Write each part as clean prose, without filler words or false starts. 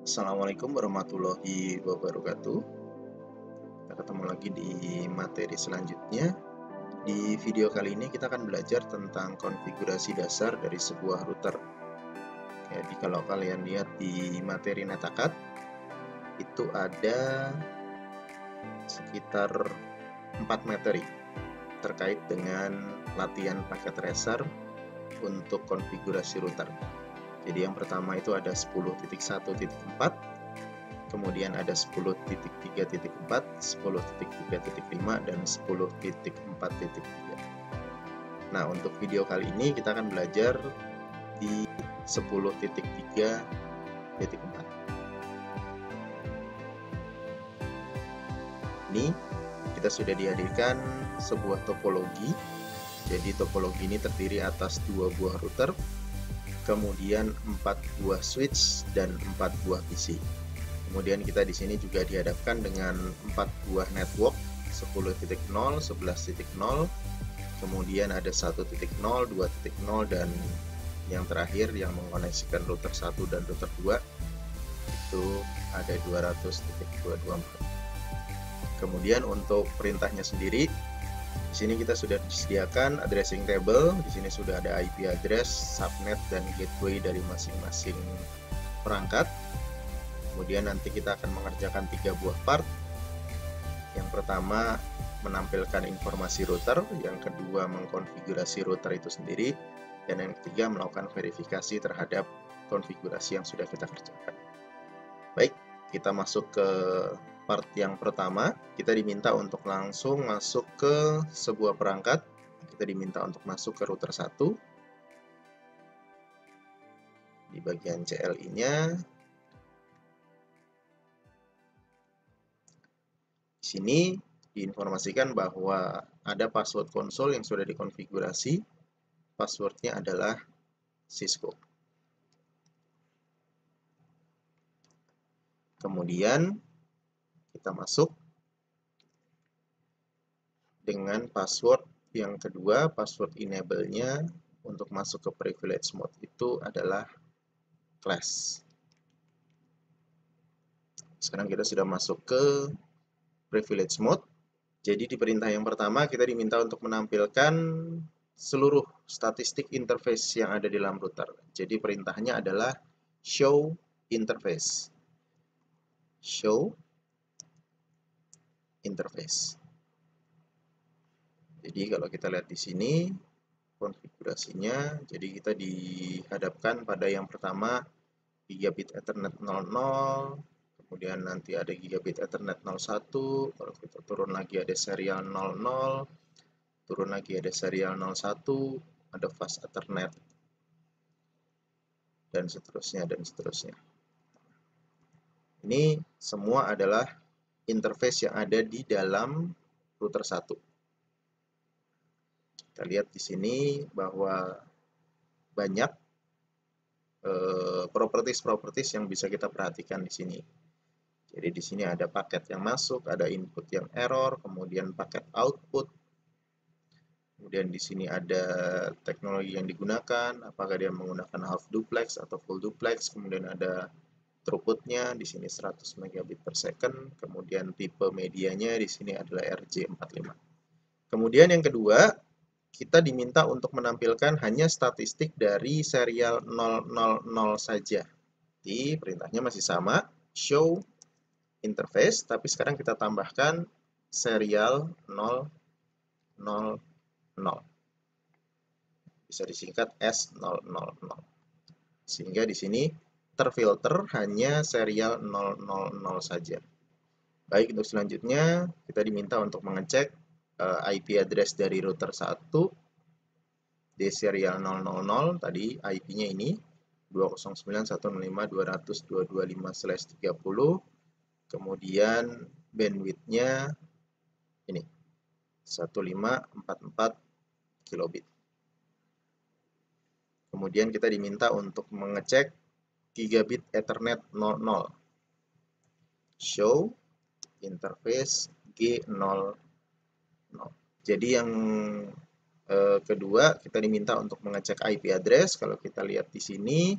Assalamualaikum warahmatullahi wabarakatuh. Kita ketemu lagi di materi selanjutnya. Di video kali ini kita akan belajar tentang konfigurasi dasar dari sebuah router. Jadi kalau kalian lihat di materi Netacad, itu ada sekitar 4 materi terkait dengan latihan paket tracer untuk konfigurasi router. Jadi yang pertama itu ada 10.1.4, kemudian ada 10.3.4, 10.3.5, dan 10.4.3. Nah, untuk video kali ini kita akan belajar di 10.3.4. Ini kita sudah dihadirkan sebuah topologi. Jadi topologi ini terdiri atas 2 buah router, kemudian 4 buah switch dan 4 buah PC. Kemudian kita di sini juga dihadapkan dengan 4 buah network 10.0, 11.0, kemudian ada 1.0, 2.0, dan yang terakhir yang mengoneksikan router 1 dan router 2 itu ada 200.224. Kemudian untuk perintahnya sendiri, di sini kita sudah disediakan addressing table. Di sini sudah ada IP address, subnet, dan gateway dari masing-masing perangkat. Kemudian nanti kita akan mengerjakan 3 buah part. Yang pertama menampilkan informasi router, yang kedua mengkonfigurasi router itu sendiri, dan yang ketiga melakukan verifikasi terhadap konfigurasi yang sudah kita kerjakan. Baik, kita masuk ke part yang pertama. Kita diminta untuk langsung masuk ke sebuah perangkat. Kita diminta untuk masuk ke router 1. Di bagian CLI-nya, di sini diinformasikan bahwa ada password konsol yang sudah dikonfigurasi. Passwordnya adalah Cisco. Kemudian kita masuk dengan password yang kedua. Password enable-nya untuk masuk ke privilege mode itu adalah class. Sekarang kita sudah masuk ke privilege mode. Jadi di perintah yang pertama kita diminta untuk menampilkan seluruh statistik interface yang ada di dalam router. Jadi perintahnya adalah show interface. Show interface. Jadi kalau kita lihat di sini konfigurasinya, jadi kita dihadapkan pada yang pertama gigabit Ethernet 00, kemudian nanti ada gigabit Ethernet 01, kalau kita turun lagi ada serial 00, turun lagi ada serial 01, ada fast Ethernet, dan seterusnya, dan seterusnya. Ini semua adalah interface yang ada di dalam router 1. Kita lihat di sini bahwa banyak properties yang bisa kita perhatikan di sini. Jadi di sini ada paket yang masuk, ada input yang error, kemudian paket output. Kemudian di sini ada teknologi yang digunakan, apakah dia menggunakan half duplex atau full duplex. Kemudian ada throughputnya, di sini 100 megabit per second. Kemudian tipe medianya di sini adalah RJ45. Kemudian yang kedua, kita diminta untuk menampilkan hanya statistik dari serial 000 saja. Jadi perintahnya masih sama, show interface, tapi sekarang kita tambahkan serial 000. Bisa disingkat S000. Sehingga di sini terfilter hanya serial 000 saja. Baik, untuk selanjutnya kita diminta untuk mengecek IP address dari router 1 di serial 000, tadi IP-nya ini 209.165.200.225/30, kemudian bandwidth-nya ini 1544 kilobit. Kemudian kita diminta untuk mengecek gigabit Ethernet 00. Show interface G00. Jadi yang kedua kita diminta untuk mengecek IP address. Kalau kita lihat di sini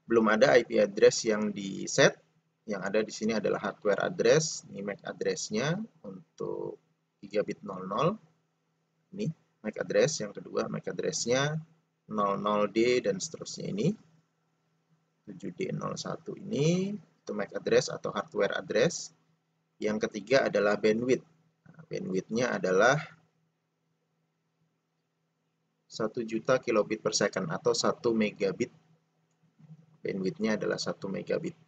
belum ada IP address yang di set. Yang ada di sini adalah hardware address, ini MAC address-nya untuk gigabit 00. Ini MAC address, yang kedua MAC address-nya 00D dan seterusnya ini. 7D01 ini itu MAC address atau hardware address. Yang ketiga adalah bandwidth. Nah, bandwidth-nya adalah 1 juta kilobit per second atau 1 megabit. Bandwidth-nya adalah 1 megabit.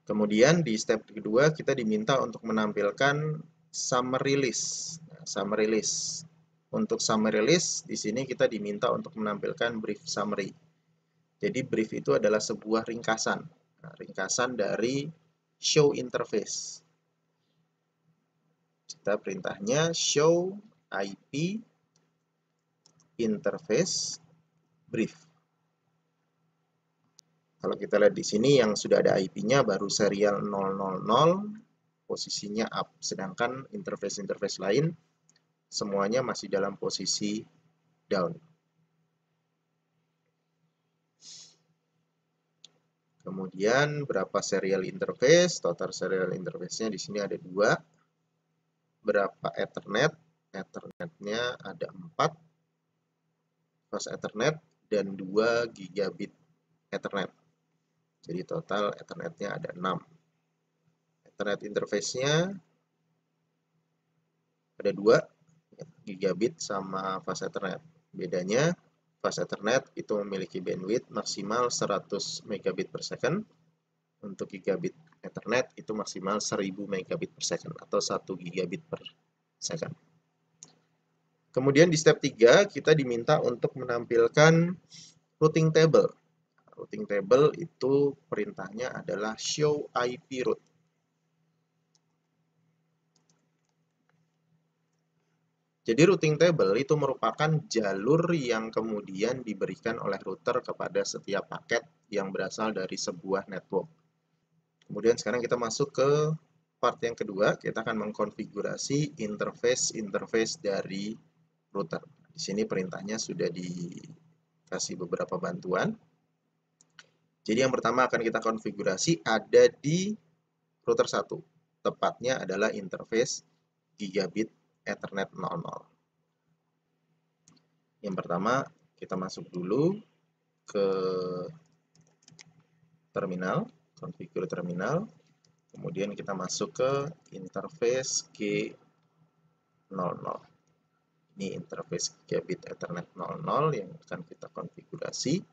Kemudian di step kedua kita diminta untuk menampilkan summary list. Nah, summary list. Untuk summary list di sini kita diminta untuk menampilkan brief summary. Jadi brief itu adalah sebuah ringkasan. Nah, ringkasan dari show interface. Kita perintahnya show IP interface brief. Kalau kita lihat di sini yang sudah ada IP-nya baru serial 000, posisinya up. Sedangkan interface-interface lain semuanya masih dalam posisi down. Kemudian berapa serial interface? Total serial interface-nya di sini ada 2. Berapa Ethernet? Ethernet-nya ada 4. Fast Ethernet dan 2 gigabit Ethernet. Jadi total Ethernet-nya ada 6. Ethernet interface-nya ada 2, gigabit sama Fast Ethernet. Bedanya, Fast Ethernet itu memiliki bandwidth maksimal 100 megabit per second. Untuk gigabit Ethernet itu maksimal 1000 megabit per second atau 1 gigabit per second. Kemudian di step 3 kita diminta untuk menampilkan routing table. Routing table itu perintahnya adalah show IP route. Jadi routing table itu merupakan jalur yang kemudian diberikan oleh router kepada setiap paket yang berasal dari sebuah network. Kemudian sekarang kita masuk ke part yang kedua, kita akan mengkonfigurasi interface dari router. Di sini perintahnya sudah dikasih beberapa bantuan. Jadi yang pertama akan kita konfigurasi ada di router 1. Tepatnya adalah interface gigabit Ethernet 00. Yang pertama, kita masuk dulu ke terminal, configure terminal. Kemudian kita masuk ke interface G00. Ini interface gigabit Ethernet 00 yang akan kita konfigurasi.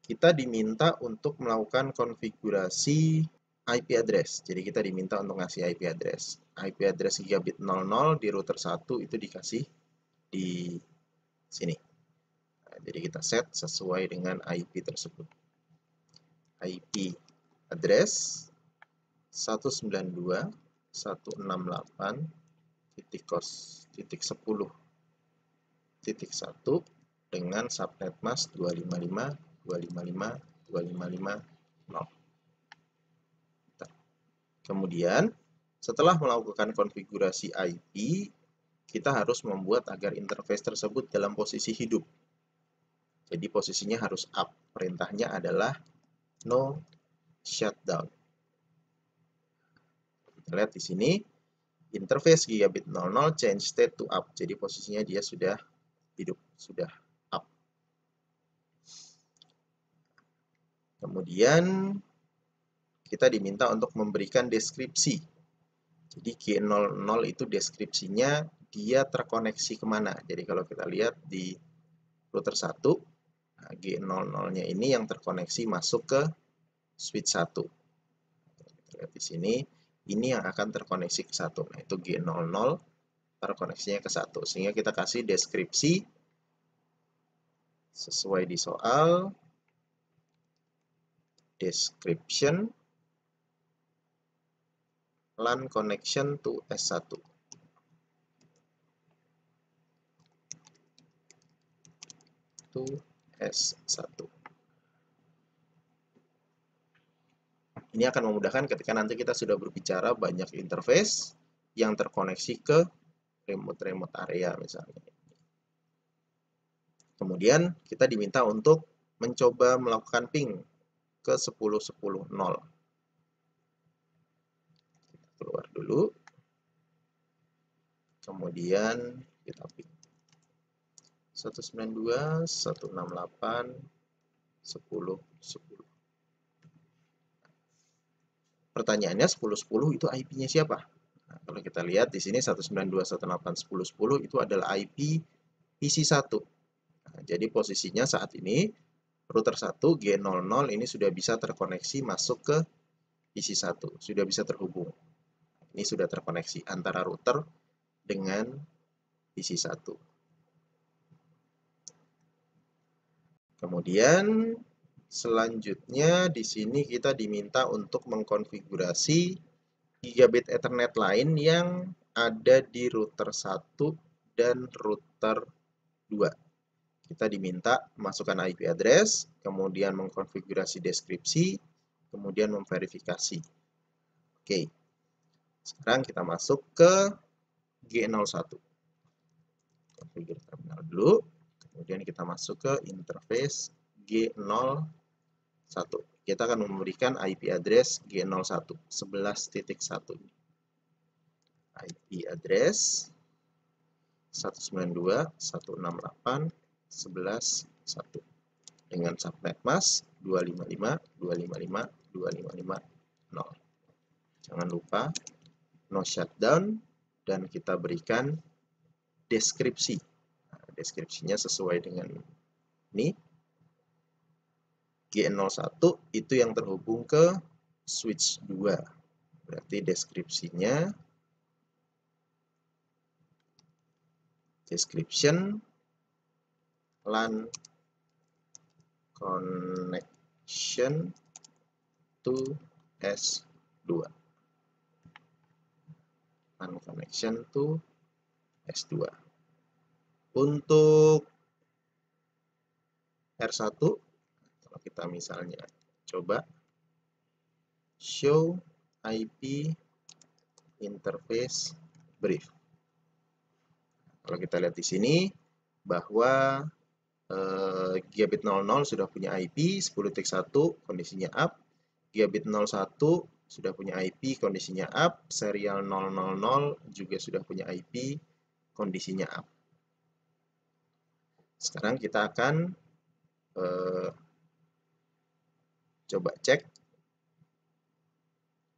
Kita diminta untuk melakukan konfigurasi IP address. Jadi kita diminta untuk ngasih IP address. IP address gigabit 00 di router 1 itu dikasih di sini. Nah, jadi kita set sesuai dengan IP tersebut. IP address 192.168.10.1 dengan subnet mask 255.255.255.0. Kemudian, setelah melakukan konfigurasi IP, kita harus membuat agar interface tersebut dalam posisi hidup. Jadi posisinya harus up. Perintahnya adalah no shutdown. Kita lihat di sini, interface gigabit 00 change state to up. Jadi posisinya dia sudah hidup, sudah up. Kemudian kita diminta untuk memberikan deskripsi. Jadi G00 itu deskripsinya dia terkoneksi kemana. Jadi kalau kita lihat di router 1, nah G00-nya ini yang terkoneksi masuk ke switch 1. Kita lihat di sini, ini yang akan terkoneksi ke 1. Nah, itu G00 terkoneksinya ke 1. Sehingga kita kasih deskripsi sesuai di soal. Description LAN connection to S1. To S1. Ini akan memudahkan ketika nanti kita sudah berbicara banyak interface yang terkoneksi ke remote area misalnya. Kemudian kita diminta untuk mencoba melakukan ping ke 10.10.0. Kita keluar dulu. Kemudian kita ping 192, 168, 10.10. Pertanyaannya 10.10 itu IP-nya siapa? Nah, kalau kita lihat di sini 192.168.10.10 itu adalah IP PC1. Nah, jadi posisinya saat ini router 1 G00 ini sudah bisa terkoneksi masuk ke PC1, sudah bisa terhubung. Ini sudah terkoneksi antara router dengan PC1. Kemudian selanjutnya di sini kita diminta untuk mengkonfigurasi gigabit Ethernet lain yang ada di router 1 dan router 2. Kita diminta masukkan IP address, kemudian mengkonfigurasi deskripsi, kemudian memverifikasi. Oke. Sekarang kita masuk ke G01. Konfigurasi terminal dulu. Kemudian kita masuk ke interface G01. Kita akan memberikan IP address G01, 11.1. IP address 192.168.11.1 dengan subnet mask 255.255.255.0. Jangan lupa no shutdown dan kita berikan deskripsi. Nah, deskripsinya sesuai dengan ini. G01 itu yang terhubung ke switch 2. Berarti deskripsinya description LAN connection to S2. LAN connection to S2. Untuk R1, kalau kita misalnya coba show IP interface brief. Kalau kita lihat di sini bahwa gigabit 00 sudah punya IP 10.1 kondisinya up, gigabit 01 sudah punya IP kondisinya up, serial 000 juga sudah punya IP kondisinya up. Sekarang kita akan coba cek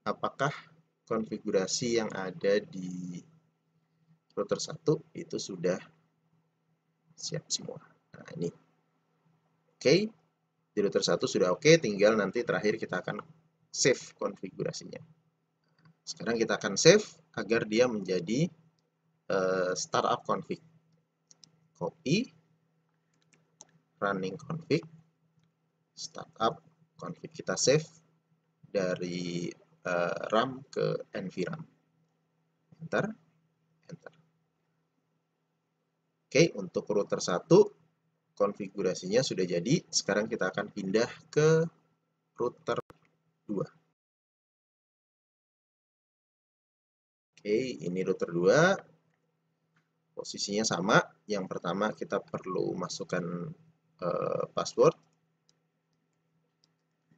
apakah konfigurasi yang ada di router 1 itu sudah siap semua. Nah, ini. Oke. Di router 1 sudah oke, tinggal nanti terakhir kita akan save konfigurasinya. Sekarang kita akan save agar dia menjadi startup config. Copy, running config, startup config. Kita save dari RAM ke NVRAM. Enter. Enter. Oke, untuk router 1 konfigurasinya sudah jadi. Sekarang kita akan pindah ke router 2. Oke, ini router 2. Posisinya sama. Yang pertama kita perlu masukkan password.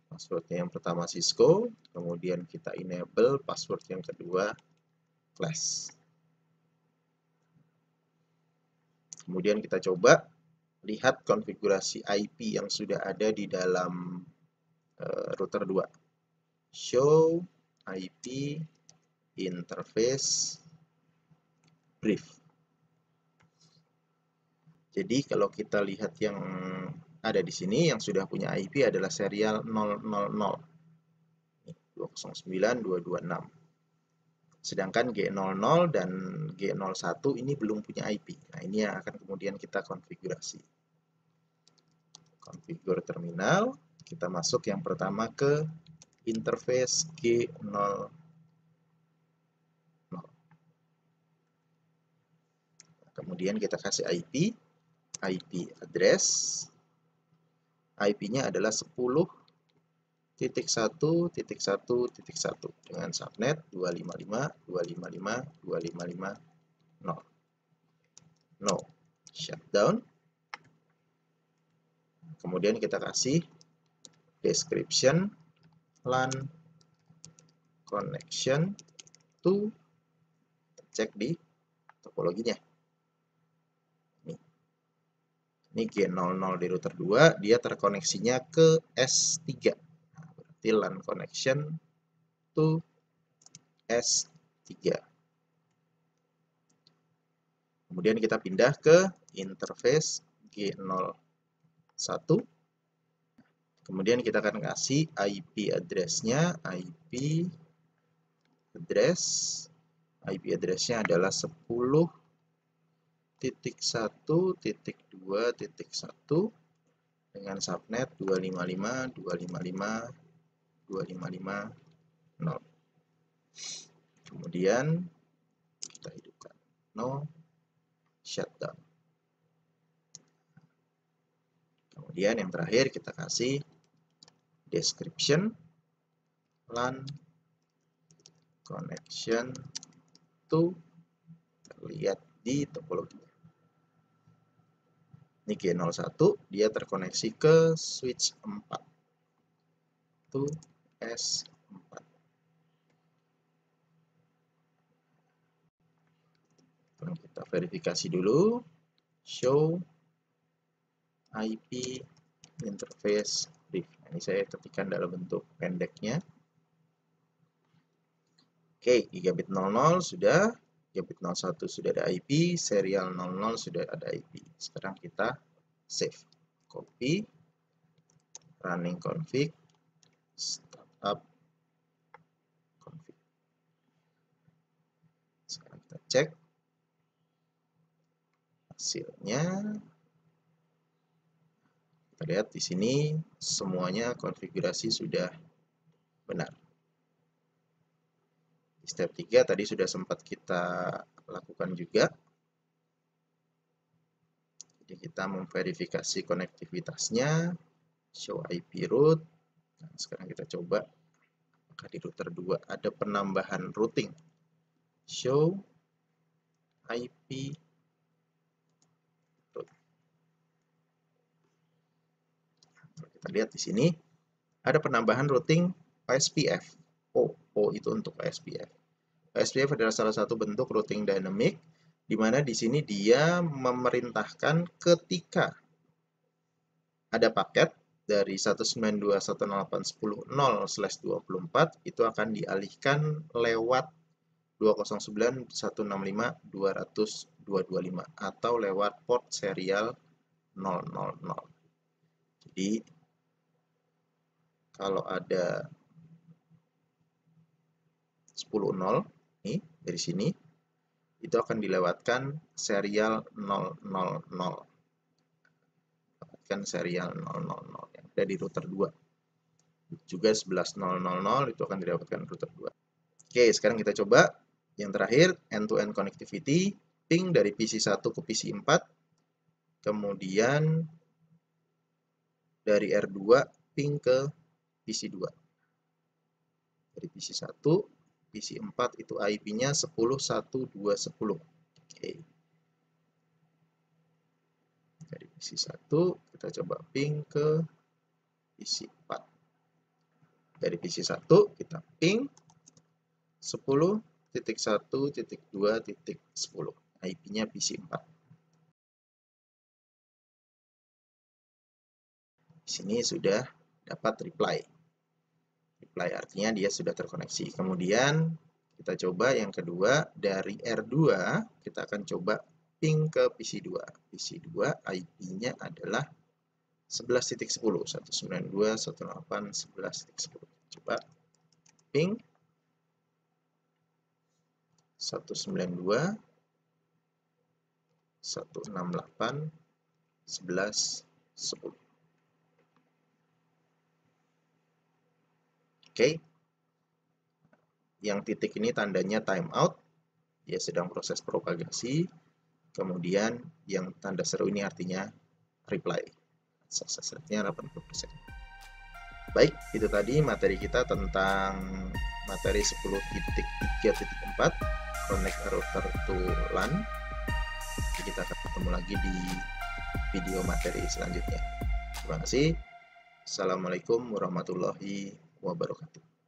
Passwordnya yang pertama Cisco, kemudian kita enable password yang kedua Flash. Kemudian kita coba lihat konfigurasi IP yang sudah ada di dalam router 2. Show IP interface brief. Jadi kalau kita lihat yang ada di sini yang sudah punya IP adalah serial 000. 209.226. Sedangkan G00 dan G01 ini belum punya IP. Nah, ini yang akan kemudian kita konfigurasi. Konfigur terminal, kita masuk yang pertama ke interface G00. Kemudian kita kasih IP address. IP-nya adalah 10.1.1.1 dengan subnet 255.255.255.0. No shutdown. kemudian kita kasih description LAN connection to, cek di topologinya. Ini G00 di router 2, dia terkoneksinya ke S3. Nah, berarti LAN connection to S3. Kemudian kita pindah ke interface G01. Kemudian kita akan kasih IP address-nya, IP address-nya adalah 10.1.2.1 dengan subnet 255.255.255.0. Kemudian kita hidupkan no shutdown. Kemudian yang terakhir kita kasih description LAN connection to, terlihat di topologi. Ini G01, dia terkoneksi ke switch 4 to S4. Kita verifikasi dulu, show IP interface brief. Ini saya ketikkan dalam bentuk pendeknya. Oke, gigabit 00 sudah, gigabit 01 sudah ada IP, serial 00 sudah ada IP. Sekarang kita save, copy, running config, startup config. Sekarang kita cek hasilnya. Kita lihat di sini semuanya konfigurasi sudah benar. Di step 3 tadi sudah sempat kita lakukan juga. Jadi kita memverifikasi konektivitasnya, show IP route. Nah, sekarang kita coba apakah di router 2 ada penambahan routing. Show IP route. Kita lihat di sini ada penambahan routing OSPF. O itu untuk OSPF. OSPF adalah salah satu bentuk routing dynamic, di mana di sini dia memerintahkan ketika ada paket dari 192.168.10.0/24 itu akan dialihkan lewat 209.165.200.225 atau lewat port serial 000. Jadi kalau ada 10.0 nih dari sini itu akan dilewatkan serial 000. Lewatkan serial 000 yang ada di router 2. Juga 11.000 itu akan dilewatkan router 2. Oke, sekarang kita coba yang terakhir, end-to-end connectivity, ping dari PC1 ke PC4, kemudian dari R2 ping ke PC2. Dari PC1, PC4 itu IP-nya 10.1.2.10. Oke. Dari PC1 kita coba ping ke PC4. Dari PC1 kita ping 10.1.2.10. IP-nya PC4. Di sini sudah dapat reply. Reply artinya dia sudah terkoneksi. Kemudian kita coba yang kedua, dari R2 kita akan coba ping ke PC2. PC2 IP-nya adalah 11.10, 192.168.11.10. Coba ping 192.168.11.10. Oke, yang titik ini tandanya timeout, dia sedang proses propagasi. Kemudian yang tanda seru ini artinya reply. Success rate-nya 80%. Baik, itu tadi materi kita tentang materi 10.3.4 connect router to LAN. Jadi kita akan ketemu lagi di video materi selanjutnya. Terima kasih. Assalamualaikum warahmatullahi wabarakatuh.